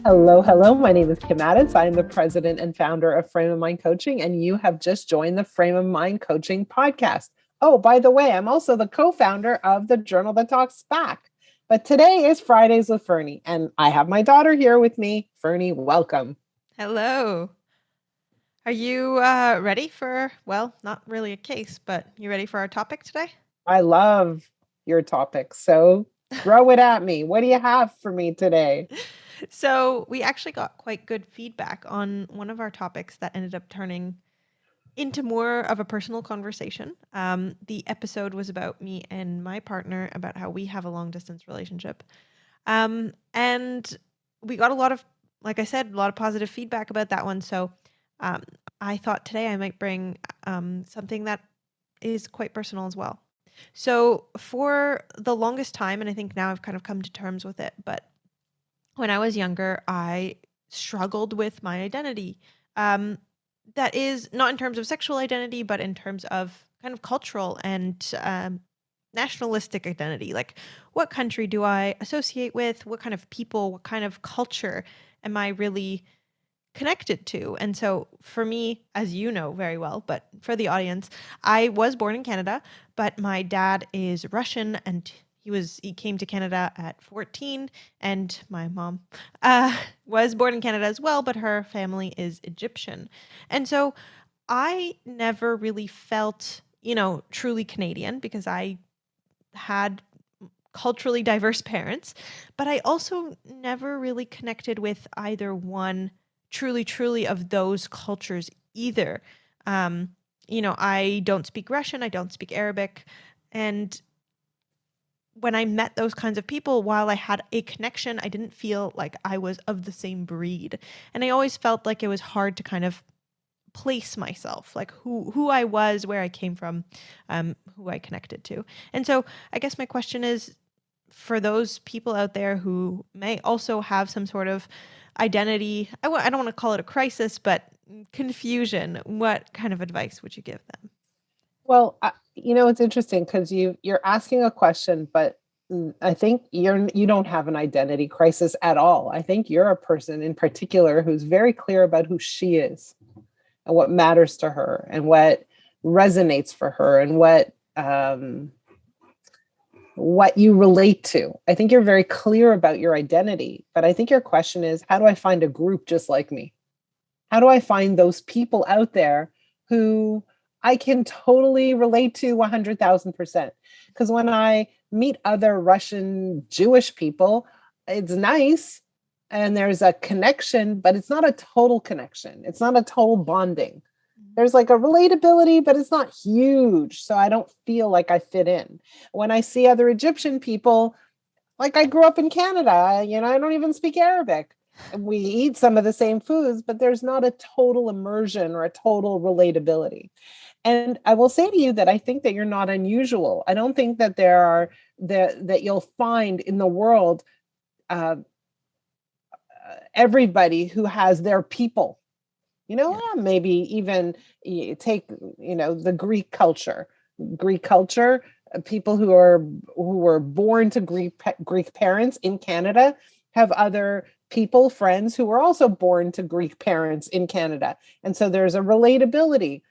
Hello, hello. My name is Kim Addis. I am the president and founder of Frame of Mind Coaching, and you have just joined the Frame of Mind Coaching podcast. Oh, by the way, I'm also the co-founder of the Journal That Talks Back. But today is Fridays with Ferne, and I have my daughter here with me. Ferne, welcome. Hello. Are you ready for, well, not really a case, but you ready for our topic today? I love your topic, so throw it at me. What do you have for me today? So we actually got quite good feedback on one of our topics that ended up turning into more of a personal conversation. The episode was about me and my partner, about how we have a long distance relationship. And we got a lot of, like I said, a lot of positive feedback about that one. So um, I thought today I might bring something that is quite personal as well. So for the longest time, and I think now I've kind of come to terms with it, but when I was younger, I struggled with my identity. That is not in terms of sexual identity, but in terms of kind of cultural and nationalistic identity. Like, what country do I associate with? What kind of people, what kind of culture am I really connected to? And so for me, as you know very well, but for the audience, I was born in Canada, but my dad is Russian, and he came to Canada at 14, and my mom was born in Canada as well, but her family is Egyptian. And so I never really felt, truly Canadian because I had culturally diverse parents, but I also never really connected with either one truly of those cultures either. I don't speak Russian, I don't speak Arabic. And when I met those kinds of people, while I had a connection, I didn't feel like I was of the same breed. And I always felt like it was hard to kind of place myself, like who I was, where I came from, who I connected to. And so I guess my question is, for those people out there who may also have some sort of identity, I don't want to call it a crisis, but confusion, what kind of advice would you give them? Well, it's interesting because you're asking a question, but I think you don't have an identity crisis at all. I think you're a person in particular who's very clear about who she is and what matters to her and what resonates for her and what you relate to. I think you're very clear about your identity, but I think your question is, how do I find a group just like me? How do I find those people out there who I can totally relate to 100,000%? Because when I meet other Russian Jewish people, it's nice and there's a connection, but it's not a total connection. It's not a total bonding. There's like a relatability, but it's not huge. So I don't feel like I fit in. When I see other Egyptian people, like I grew up in Canada, I don't even speak Arabic. We eat some of the same foods, but there's not a total immersion or a total relatability. And I will say to you that I think that you're not unusual. I don't think that that you'll find in the world uh, everybody who has their people. Yeah. Maybe even you take the Greek culture, people who were born to Greek parents in Canada have other people, friends who were also born to Greek parents in Canada, and so there's a relatability.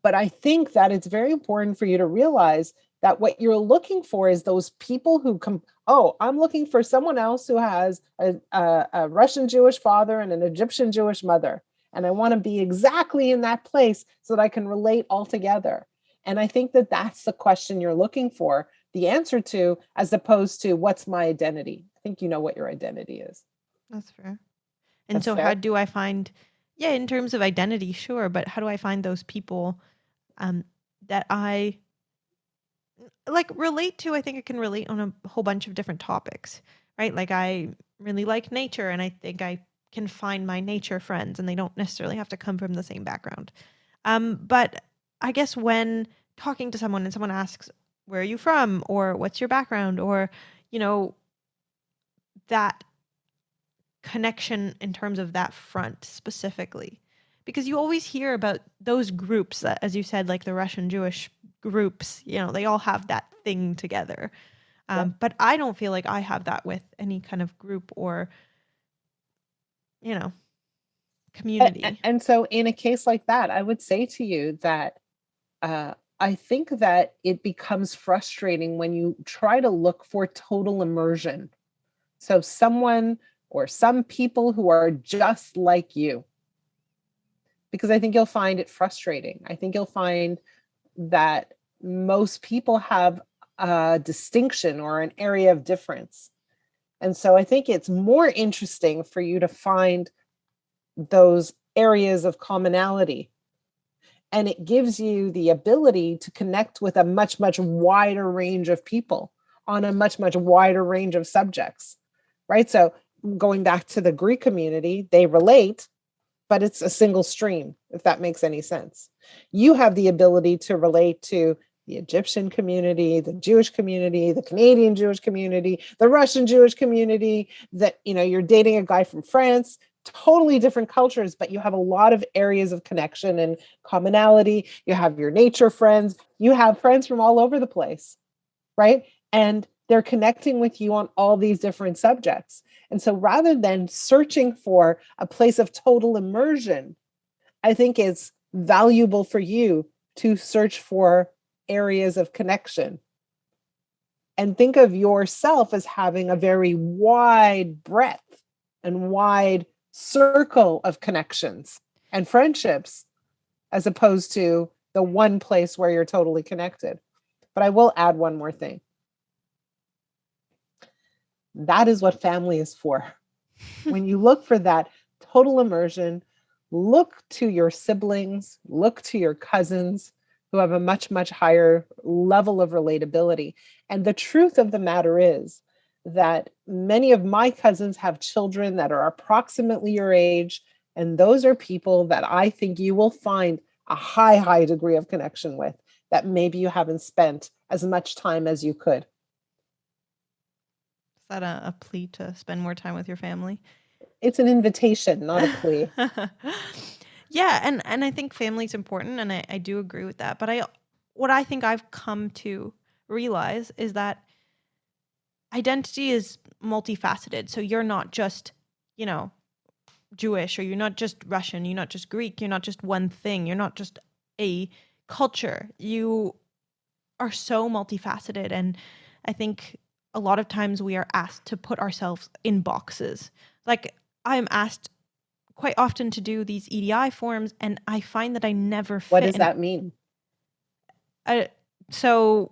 But I think that it's very important for you to realize that what you're looking for is those people who come. Oh, I'm looking for someone else who has a Russian Jewish father and an Egyptian Jewish mother. And I want to be exactly in that place so that I can relate all together. And I think that that's the question you're looking for the answer to, as opposed to what's my identity. I think you know what your identity is. That's fair. And That's so how fair. do I find, yeah, in terms of identity, sure, but how do I find those people um, that I like relate to? I think I can relate on a whole bunch of different topics, right? Like I really like nature, and I think I can find my nature friends, and they don't necessarily have to come from the same background. But I guess when talking to someone and someone asks, where are you from? Or what's your background? Or, you know, that connection in terms of that front specifically. Because you always hear about those groups that, as you said, like the Russian Jewish groups, they all have that thing together. Yeah. But I don't feel like I have that with any kind of group or you know, And, community. and so in a case like that, I would say to you that I think that it becomes frustrating when you try to look for total immersion. So someone or some people who are just like you, because I think you'll find it frustrating. I think you'll find that most people have a distinction or an area of difference. And so I think it's more interesting for you to find those areas of commonality. And it gives you the ability to connect with a much, much wider range of people on a much, much wider range of subjects, right? So going back to the Greek community, they relate, but it's a single stream, if that makes any sense. You have the ability to relate to the Egyptian community, the Jewish community, the Canadian Jewish community, the Russian Jewish community, that, you know, you're dating a guy from France, totally different cultures, but you have a lot of areas of connection and commonality. You have your nature friends, you have friends from all over the place, right? And they're connecting with you on all these different subjects. And so rather than searching for a place of total immersion, I think it's valuable for you to search for areas of connection and think of yourself as having a very wide breadth and wide circle of connections and friendships, as opposed to the one place where you're totally connected. But I will add one more thing. That is what family is for. When you look for that total immersion, look to your siblings, look to your cousins who have a much, much higher level of relatability. And the truth of the matter is that many of my cousins have children that are approximately your age. And those are people that I think you will find a high, high degree of connection with, that maybe you haven't spent as much time as you could. Is that a plea to spend more time with your family? It's an invitation, not a plea. Yeah, and I think family's important, and I do agree with that. But what I think I've come to realize is that identity is multifaceted. So you're not just, you know, Jewish, or you're not just Russian, you're not just Greek, you're not just one thing, you're not just a culture. You are so multifaceted, and I think a lot of times we are asked to put ourselves in boxes. Like, I'm asked quite often to do these EDI forms, and I find that I never fit. What does that mean? So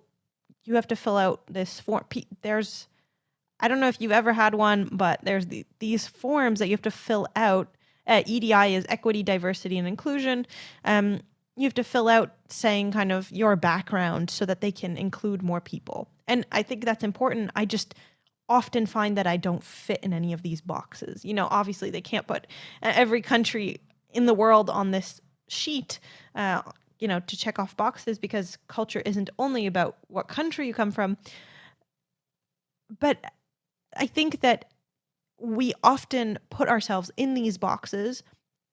you have to fill out this form. I don't know if you've ever had one, but there's these forms that you have to fill out. EDI is equity, diversity, and inclusion. You have to fill out saying kind of your background so that they can include more people. And I think that's important. I just often find that I don't fit in any of these boxes. You know, obviously they can't put every country in the world on this sheet, you know, to check off boxes, because culture isn't only about what country you come from. But I think that we often put ourselves in these boxes,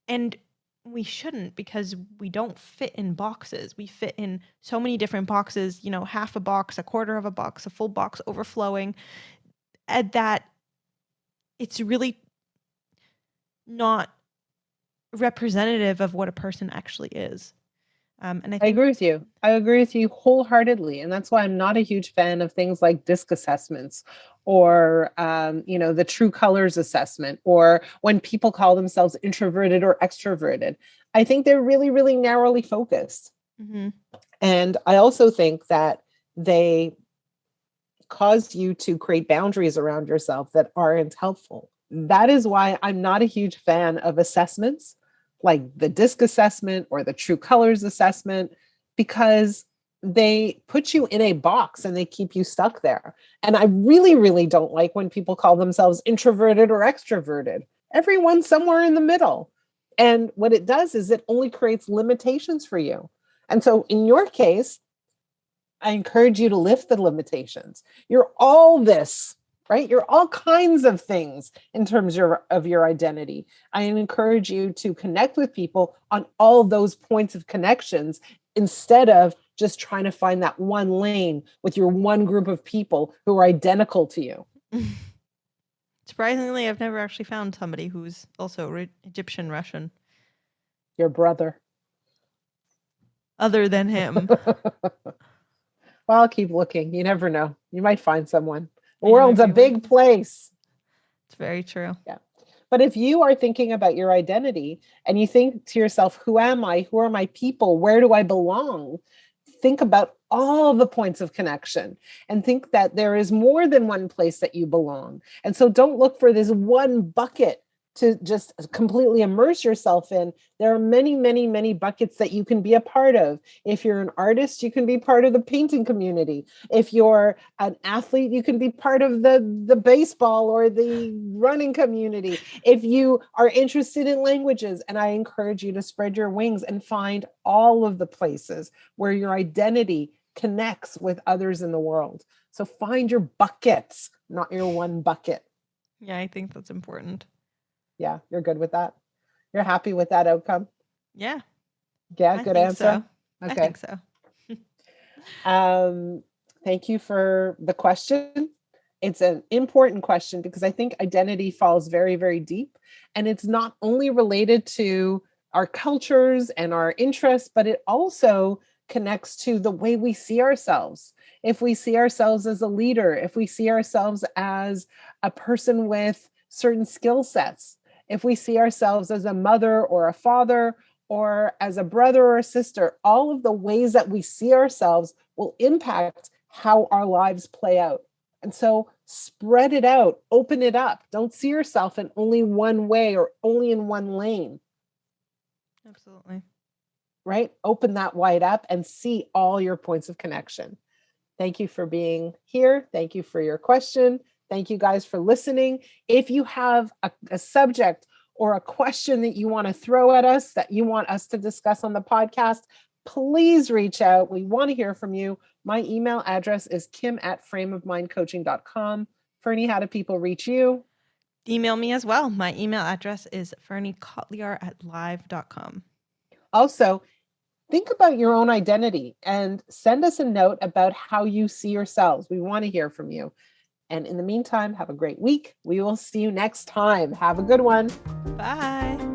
and we shouldn't, because we don't fit in boxes. We fit in so many different boxes, you know, half a box, a quarter of a box, a full box, overflowing, and that it's really not representative of what a person actually is. And I agree with you. I agree with you wholeheartedly. And that's why I'm not a huge fan of things like DISC assessments, or, you know, the true colors assessment, or when people call themselves introverted or extroverted. I think they're really, really narrowly focused. Mm-hmm. And I also think that they cause you to create boundaries around yourself that aren't helpful. That is why I'm not a huge fan of assessments like the DISC assessment or the true colors assessment, because they put you in a box and they keep you stuck there. And I really, really don't like when people call themselves introverted or extroverted. Everyone's somewhere in the middle. And what it does is it only creates limitations for you. And so in your case, I encourage you to lift the limitations. You're all this, right? You're all kinds of things in terms of your identity. I encourage you to connect with people on all those points of connections, instead of just trying to find that one lane with your one group of people who are identical to you. Surprisingly, I've never actually found somebody who's also Egyptian Russian Your brother. other than him. Well, keep looking. You never know. You might find someone. The Yeah, world's a maybe big place. It's very true. Yeah. But if you are thinking about your identity and you think to yourself, who am I? Who are my people? Where do I belong? Think about all the points of connection and think that there is more than one place that you belong. And so don't look for this one bucket to just completely immerse yourself in. There are many, many, many buckets that you can be a part of. If you're an artist, you can be part of the painting community. If you're an athlete, you can be part of the baseball or the running community. If you are interested in languages, and I encourage you to spread your wings and find all of the places where your identity connects with others in the world. So find your buckets, not your one bucket. Yeah, I think that's important. Yeah, you're good with that? You're happy with that outcome? Yeah. Yeah, I good think answer. So. Okay. I think so. Thank you for the question. It's an important question because I think identity falls very, very deep. And it's not only related to our cultures and our interests, but it also connects to the way we see ourselves. If we see ourselves as a leader, if we see ourselves as a person with certain skill sets, if we see ourselves as a mother or a father, or as a brother or a sister, all of the ways that we see ourselves will impact how our lives play out. And so spread it out, open it up. Don't see yourself in only one way or only in one lane. Absolutely. Right? Open that wide up and see all your points of connection. Thank you for being here. Thank you for your question. Thank you guys for listening. If you have a subject or a question that you want to throw at us, that you want us to discuss on the podcast, please reach out. We want to hear from you. My email address is kim@frameofmindcoaching.com. Ferne, how do people reach you? Email me as well. My email address is fernekotlyar@live.com. Also, think about your own identity and send us a note about how you see yourselves. We want to hear from you. And in the meantime, have a great week. We will see you next time. Have a good one. Bye.